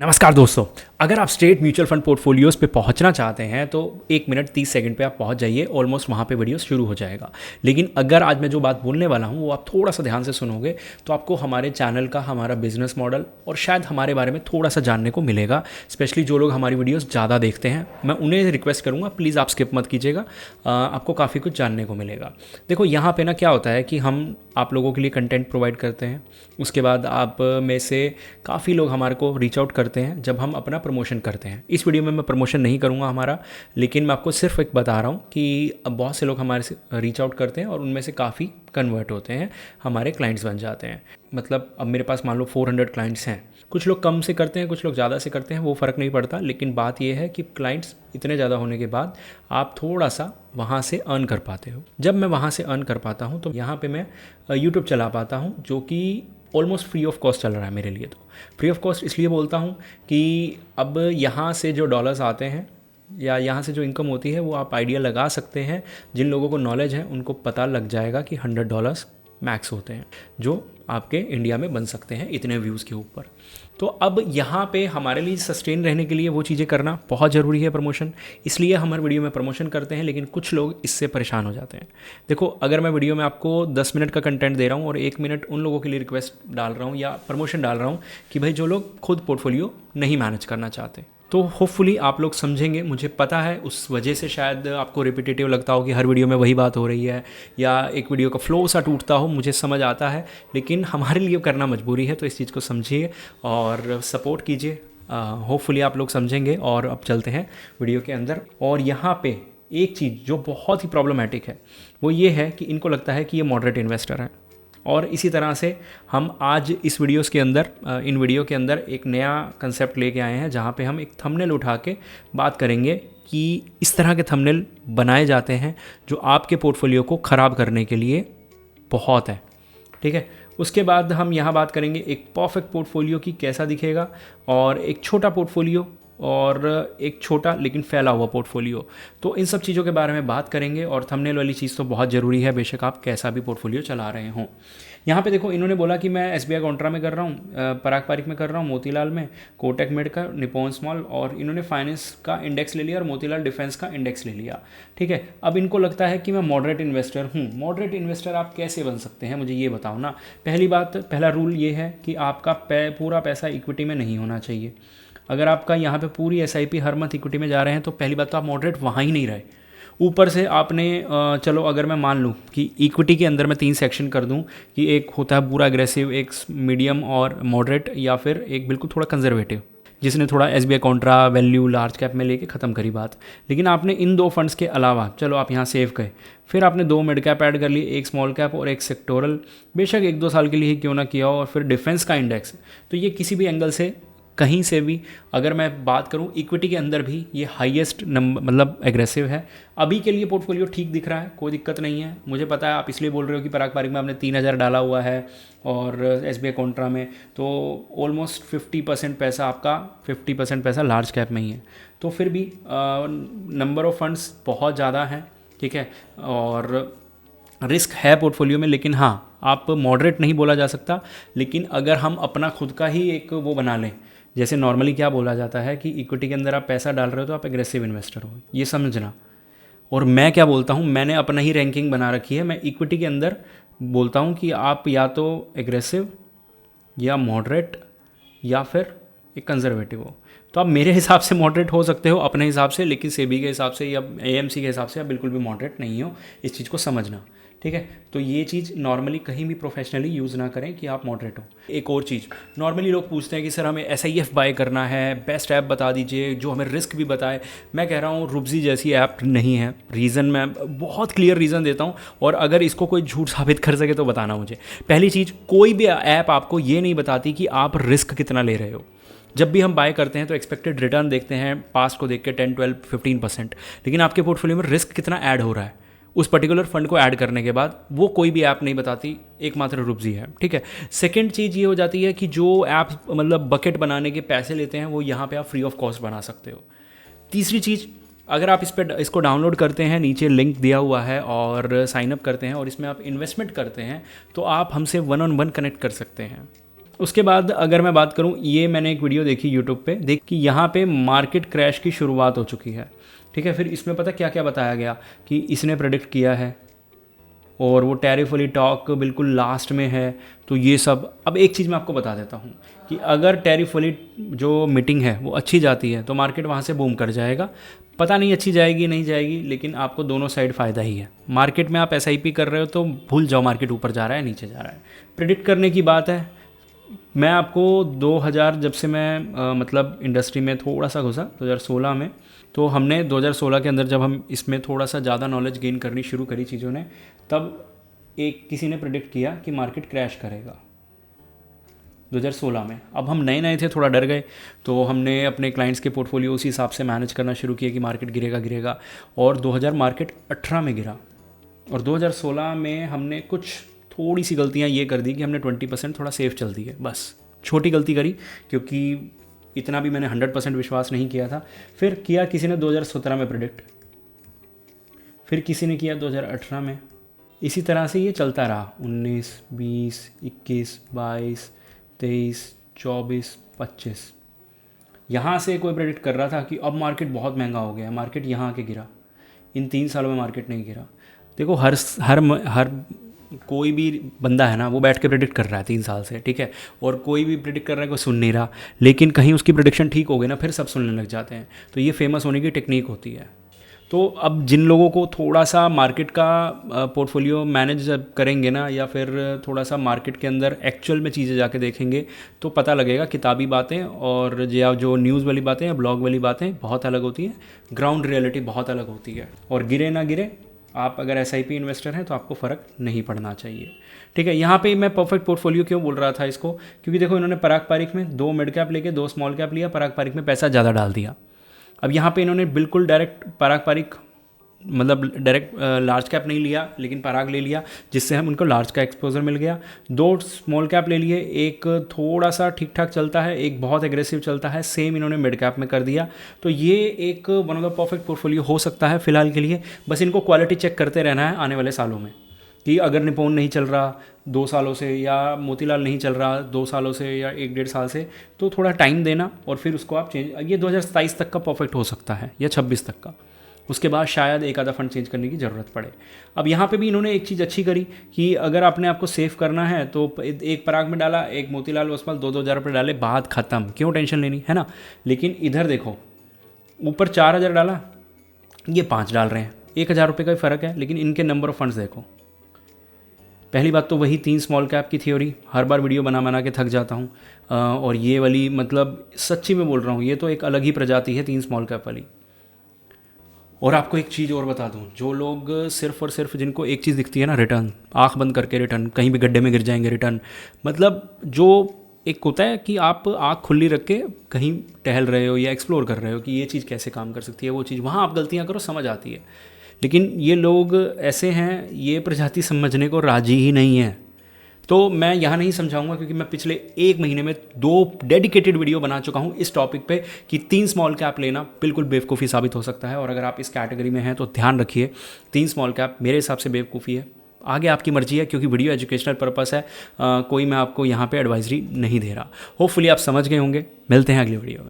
नमस्कार दोस्तों, अगर आप स्टेट म्यूचुअल फंड पोर्टफोलियोज़ पे पहुंचना चाहते हैं तो 1 मिनट 30 सेकंड पे आप पहुंच जाइए। ऑलमोस्ट वहाँ पे वीडियो शुरू हो जाएगा। लेकिन अगर आज मैं जो बात बोलने वाला हूँ वो आप थोड़ा सा ध्यान से सुनोगे तो आपको हमारे चैनल का, हमारा बिजनेस मॉडल और शायद हमारे बारे में थोड़ा सा जानने को मिलेगा। स्पेशली जो लोग हमारी वीडियोज़ ज़्यादा देखते हैं, मैं उन्हें रिक्वेस्ट करूँगा प्लीज़ आप स्किप मत कीजिएगा, आपको काफ़ी कुछ जानने को मिलेगा। देखो यहाँ पर ना क्या होता है कि हम आप लोगों के लिए कंटेंट प्रोवाइड करते हैं, उसके बाद आप में से काफ़ी लोग हमारे को रीच आउट करते हैं जब हम अपना प्रमोशन करते हैं। इस वीडियो में मैं प्रमोशन नहीं करूंगा हमारा, लेकिन मैं आपको सिर्फ एक बता रहा हूं कि अब बहुत से लोग हमारे से रीच आउट करते हैं और उनमें से काफ़ी कन्वर्ट होते हैं, हमारे क्लाइंट्स बन जाते हैं। मतलब अब मेरे पास मान लो 400 क्लाइंट्स हैं, कुछ लोग कम से करते हैं, कुछ लोग ज़्यादा से करते हैं, वो फ़र्क नहीं पड़ता। लेकिन बात यह है कि क्लाइंट्स इतने ज़्यादा होने के बाद आप थोड़ा सा वहाँ से अर्न कर पाते हो। जब मैं वहाँ से अर्न कर पाता हूँ तो यहाँ पे मैं यूट्यूब चला पाता हूँ, जो कि ऑलमोस्ट फ्री ऑफ कॉस्ट चल रहा है मेरे लिए। तो फ्री ऑफ कॉस्ट इसलिए बोलता हूँ कि अब यहाँ से जो डॉलर्स आते हैं या यहाँ से जो इनकम होती है वो आप आइडिया लगा सकते हैं। जिन लोगों को नॉलेज है उनको पता लग जाएगा कि $100 मैक्स होते हैं जो आपके इंडिया में बन सकते हैं इतने व्यूज़ के ऊपर। तो अब यहाँ पे हमारे लिए सस्टेन रहने के लिए वो चीज़ें करना बहुत ज़रूरी है, प्रमोशन। इसलिए हम हर वीडियो में प्रमोशन करते हैं, लेकिन कुछ लोग इससे परेशान हो जाते हैं। देखो, अगर मैं वीडियो में आपको 10 मिनट का कंटेंट दे रहा हूँ और 1 मिनट उन लोगों के लिए रिक्वेस्ट डाल रहा हूँ या प्रमोशन डाल रहा हूँ कि भाई जो लोग खुद पोर्टफोलियो नहीं मैनेज करना चाहते, तो होपफुली आप लोग समझेंगे। मुझे पता है उस वजह से शायद आपको रिपीटेटिव लगता हो कि हर वीडियो में वही बात हो रही है या एक वीडियो का फ्लो सा टूटता हो, मुझे समझ आता है, लेकिन हमारे लिए करना मजबूरी है। तो इस चीज़ को समझिए और सपोर्ट कीजिए। होपफुली आप लोग समझेंगे। और अब चलते हैं वीडियो के अंदर। और यहाँ पे एक चीज़ जो बहुत ही प्रॉब्लमेटिक है वो ये है कि इनको लगता है कि ये मॉडरेट इन्वेस्टर हैं। और इसी तरह से हम आज इस वीडियोस के अंदर इन वीडियो के अंदर एक नया कंसेप्ट लेके आए हैं, जहाँ पे हम एक थंबनेल उठा के बात करेंगे कि इस तरह के थंबनेल बनाए जाते हैं जो आपके पोर्टफोलियो को ख़राब करने के लिए बहुत है। ठीक है, उसके बाद हम यहाँ बात करेंगे एक परफेक्ट पोर्टफोलियो की कैसा दिखेगा, और एक छोटा पोर्टफोलियो और एक छोटा लेकिन फैला हुआ पोर्टफोलियो। तो इन सब चीज़ों के बारे में बात करेंगे। और थंबनेल वाली चीज़ तो बहुत ज़रूरी है, बेशक आप कैसा भी पोर्टफोलियो चला रहे हों। यहाँ पे देखो, इन्होंने बोला कि मैं SBI कॉन्ट्रा में कर रहा हूँ, पराग पारिक में कर रहा हूँ, मोतीलाल में, कोटक मिड का, निप्पॉन स्मॉल, और इन्होंने फाइनेंस का इंडेक्स ले लिया और मोतीलाल डिफेंस का इंडेक्स ले लिया। ठीक है, अब इनको लगता है कि मैं मॉडरेट इन्वेस्टर हूँ। मॉडरेट इन्वेस्टर आप कैसे बन सकते हैं, मुझे ये बताओ ना। पहला रूल ये है कि आपका पूरा पैसा इक्विटी में नहीं होना चाहिए। अगर आपका यहाँ पे पूरी SIP हर मंथ इक्विटी में जा रहे हैं तो पहली बात तो आप मॉडरेट वहाँ ही नहीं रहे। ऊपर से आपने चलो अगर मैं मान लूँ कि इक्विटी के अंदर मैं 3 सेक्शन कर दूँ कि एक होता है पूरा अग्रेसिव, एक मीडियम और मॉडरेट, या फिर एक बिल्कुल थोड़ा कंजर्वेटिव जिसने थोड़ा SBI Contra value large cap में लेके ख़त्म करी बात। लेकिन आपने इन 2 फंड्स के अलावा, चलो आप यहाँ सेव गए, फिर आपने 2 मिड कैप ऐड कर लिए, एक स्मॉल कैप और एक सेक्टोरल, बेशक 1-2 साल के लिए ही क्यों ना किया हो, और फिर डिफेंस का इंडेक्स। तो ये किसी भी एंगल से, कहीं से भी अगर मैं बात करूं, इक्विटी के अंदर भी ये हाईएस्ट नंबर, मतलब एग्रेसिव है। अभी के लिए पोर्टफोलियो ठीक दिख रहा है, कोई दिक्कत नहीं है। मुझे पता है आप इसलिए बोल रहे हो कि पराग पारिक में आपने 3000 डाला हुआ है और SBI कॉन्ट्रा में तो ऑलमोस्ट 50% पैसा आपका, 50% पैसा लार्ज कैप में ही है। तो फिर भी नंबर ऑफ फंड्स बहुत ज़्यादा हैं, ठीक है, और रिस्क है पोर्टफोलियो में। लेकिन हाँ, आप मॉडरेट नहीं बोला जा सकता। लेकिन अगर हम अपना खुद का ही एक वो बना लें, जैसे नॉर्मली क्या बोला जाता है कि इक्विटी के अंदर आप पैसा डाल रहे हो तो आप एग्रेसिव इन्वेस्टर हो, ये समझना। और मैं क्या बोलता हूँ, मैंने अपना ही रैंकिंग बना रखी है। मैं इक्विटी के अंदर बोलता हूँ कि आप या तो एग्रेसिव या मॉडरेट या फिर एक कंजर्वेटिव हो। तो आप मेरे हिसाब से मॉडरेट हो सकते हो अपने हिसाब से, लेकिन सेबी के हिसाब से या AMC के हिसाब से आप बिल्कुल भी मॉडरेट नहीं हो। इस चीज़ को समझना, ठीक है। तो ये चीज़ नॉर्मली कहीं भी प्रोफेशनली यूज़ ना करें कि आप मॉडरेट हो। एक और चीज़, नॉर्मली लोग पूछते हैं कि सर हमें SIF बाय करना है, बेस्ट ऐप बता दीजिए जो हमें रिस्क भी बताए। मैं कह रहा हूँ रुबजी जैसी ऐप नहीं है। रीज़न मैं बहुत क्लियर रीज़न देता हूँ, और अगर इसको कोई झूठ साबित कर सके तो बताना मुझे। पहली चीज़, कोई भी ऐप आपको ये नहीं बताती कि आप रिस्क कितना ले रहे हो। जब भी हम बाय करते हैं तो एक्सपेक्टेड रिटर्न देखते हैं, पास्ट को देख के 10, 12, 15%। लेकिन आपके पोर्टफोलियो में रिस्क कितना ऐड हो रहा है उस पर्टिकुलर फंड को ऐड करने के बाद, वो कोई भी ऐप नहीं बताती, एकमात्र रुबजी है, ठीक है। सेकंड चीज़ ये हो जाती है कि जो ऐप मतलब बकेट बनाने के पैसे लेते हैं वो यहाँ पे आप फ्री ऑफ कॉस्ट बना सकते हो। तीसरी चीज़, अगर आप इसको डाउनलोड करते हैं, नीचे लिंक दिया हुआ है, और साइन अप करते हैं और इसमें आप इन्वेस्टमेंट करते हैं, तो आप हमसे 1-on-1 कनेक्ट कर सकते हैं। उसके बाद अगर मैं बात करूं, ये मैंने एक वीडियो देखी यूट्यूब पे, देख कि यहाँ पे मार्केट क्रैश की शुरुआत हो चुकी है, ठीक है। फिर इसमें पता क्या क्या बताया गया कि इसने प्रेडिक्ट किया है और वो टैरिफ वाली टॉक बिल्कुल लास्ट में है। तो ये सब, अब एक चीज़ मैं आपको बता देता हूँ कि अगर टैरिफ वाली जो मीटिंग है वो अच्छी जाती है तो मार्केट वहाँ से बूम कर जाएगा। पता नहीं अच्छी जाएगी नहीं जाएगी, लेकिन आपको दोनों साइड फ़ायदा ही है। मार्केट में आप एसआईपी कर रहे हो तो भूल जाओ मार्केट ऊपर जा रहा है नीचे जा रहा है। प्रिडिक्ट करने की बात है, मैं आपको 2000 जब से मैं मतलब इंडस्ट्री में थोड़ा सा घुसा 2016 में, तो हमने 2016 के अंदर जब हम इसमें थोड़ा सा ज़्यादा नॉलेज गेन करनी शुरू करी चीज़ों ने, तब एक किसी ने प्रेडिक्ट किया कि मार्केट क्रैश करेगा 2016 में। अब हम नए नए थे, थोड़ा डर गए, तो हमने अपने क्लाइंट्स के पोर्टफोलियो उसी हिसाब से मैनेज करना शुरू किया कि मार्केट गिरेगा गिरेगा, और 2000 मार्केट 18 में गिरा। और 2016 में हमने कुछ थोड़ी सी गलतियाँ ये कर दी कि हमने 20% थोड़ा सेफ चल दी है, बस छोटी गलती करी, क्योंकि इतना भी मैंने 100% विश्वास नहीं किया था। फिर किया किसी ने 2017 में प्रेडिक्ट, फिर किसी ने किया 2018 में, इसी तरह से ये चलता रहा 19, 20, 21, 22, 23, 24, 25। यहाँ से कोई प्रेडिक्ट कर रहा था कि अब मार्केट बहुत महंगा हो गया है, मार्केट यहाँ आके गिरा। इन 3 सालों में मार्केट नहीं गिरा। देखो हर कोई भी बंदा है ना, वो बैठ के प्रेडिक्ट कर रहा है 3 साल से, ठीक है, और कोई भी प्रेडिक्ट कर रहा है, कोई सुन नहीं रहा, लेकिन कहीं उसकी प्रेडिक्शन ठीक हो गई ना, फिर सब सुनने लग जाते हैं। तो ये फेमस होने की टेक्निक होती है। तो अब जिन लोगों को थोड़ा सा मार्केट का पोर्टफोलियो मैनेज जब करेंगे ना, या फिर थोड़ा सा मार्केट के अंदर एक्चुअल में चीज़ें जाके देखेंगे, तो पता लगेगा किताबी बातें और या जो न्यूज़ वाली बातें या ब्लॉग वाली बातें बहुत अलग होती हैं, ग्राउंड रियलिटी बहुत अलग होती है। और गिरे ना गिरे, आप अगर एसआईपी इन्वेस्टर हैं तो आपको फ़र्क नहीं पड़ना चाहिए, ठीक है। यहाँ पे मैं परफेक्ट पोर्टफोलियो क्यों बोल रहा था इसको, क्योंकि देखो इन्होंने पराग पारिक में 2 मिड कैप लेके 2 स्मॉल कैप लिया, पराग पारिक में पैसा ज़्यादा डाल दिया। अब यहाँ पे इन्होंने बिल्कुल डायरेक्ट पराग पारिक मतलब डायरेक्ट लार्ज कैप नहीं लिया, लेकिन पराग ले लिया, जिससे हम उनको लार्ज का एक्सपोजर मिल गया। 2 स्मॉल कैप ले लिए, एक थोड़ा सा ठीक ठाक चलता है, एक बहुत एग्रेसिव चलता है, सेम इन्होंने मिड कैप में कर दिया। तो ये एक one of the perfect portfolio हो सकता है फिलहाल के लिए। बस इनको क्वालिटी चेक करते रहना है आने वाले सालों में, कि अगर निप्पॉन नहीं चल रहा 2 सालों से, या मोतीलाल नहीं चल रहा 2 सालों से, या 1-1.5 साल से, तो थोड़ा टाइम देना और फिर उसको आप चेंज। ये 2027 तक का परफेक्ट हो सकता है या 26 तक का, उसके बाद शायद एक आधा फंड चेंज करने की ज़रूरत पड़े। अब यहाँ पे भी इन्होंने एक चीज़ अच्छी करी कि अगर आपने आपको सेव करना है तो एक पराग में डाला, एक मोतीलाल ओसवाल, 2-2 हज़ार रुपये डाले, बात ख़त्म, क्यों टेंशन लेनी है ना। लेकिन इधर देखो, ऊपर 4,000 डाला, ये 5 डाल रहे हैं, 1,000 रुपये का ही फ़र्क है, लेकिन इनके नंबर ऑफ़ फंड्स देखो। पहली बात तो वही 3 स्मॉल कैप की थ्योरी, हर बार वीडियो बना के थक जाता हूँ, और ये वाली मतलब सच्ची में बोल रहा हूँ, ये तो एक अलग ही प्रजाति है 3 स्मॉल कैप वाली। और आपको एक चीज़ और बता दूं, जो लोग सिर्फ और सिर्फ जिनको एक चीज़ दिखती है ना, रिटर्न, आंख बंद करके रिटर्न, कहीं भी गड्ढे में गिर जाएंगे रिटर्न, मतलब जो एक होता है कि आप आंख खुली रख के कहीं टहल रहे हो या एक्सप्लोर कर रहे हो कि ये चीज़ कैसे काम कर सकती है, वो चीज़ वहाँ आप गलतियाँ करो, समझ आती है। लेकिन ये लोग ऐसे हैं, ये प्रजाति समझने को राजी ही नहीं है। तो मैं यहाँ नहीं समझाऊंगा, क्योंकि मैं पिछले 1 महीने में 2 डेडिकेटेड वीडियो बना चुका हूँ इस टॉपिक पे कि 3 स्मॉल कैप लेना बिल्कुल बेवकूफ़ी साबित हो सकता है। और अगर आप इस कैटेगरी में हैं तो ध्यान रखिए, 3 स्मॉल कैप मेरे हिसाब से बेवकूफ़ी है। आगे आपकी मर्जी है, क्योंकि वीडियो एजुकेशनल पर्पस है, कोई मैं आपको यहाँ पे एडवाइजरी नहीं दे रहा। होपफुली आप समझ गए होंगे। मिलते हैं अगली वीडियो में।